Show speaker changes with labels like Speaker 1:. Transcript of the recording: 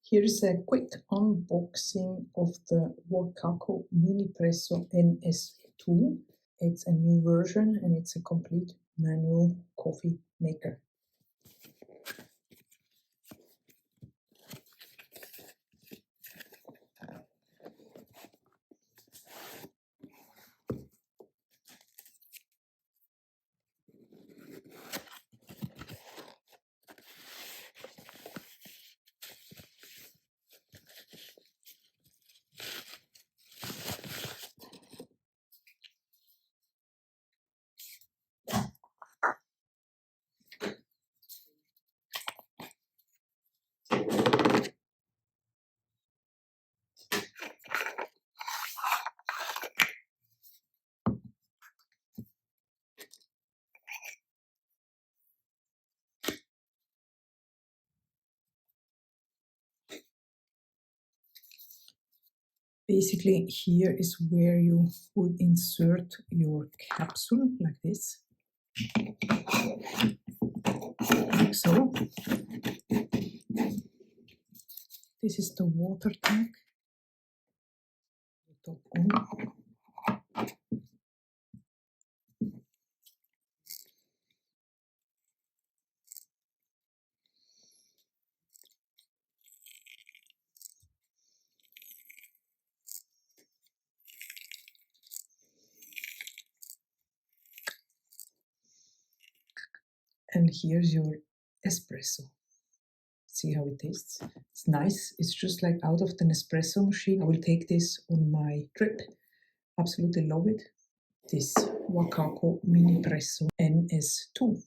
Speaker 1: Here's a quick unboxing of the Wacaco Minipresso NS2. It's a new version and it's a complete manual coffee maker. Basically, here is where you would insert your capsule, like this. Like so. This is the water tank. Top on. And here's your espresso. See how it tastes? It's nice. It's just like out of the Nespresso machine. I will take this on my trip. Absolutely love it. This Wacaco Minipresso NS2.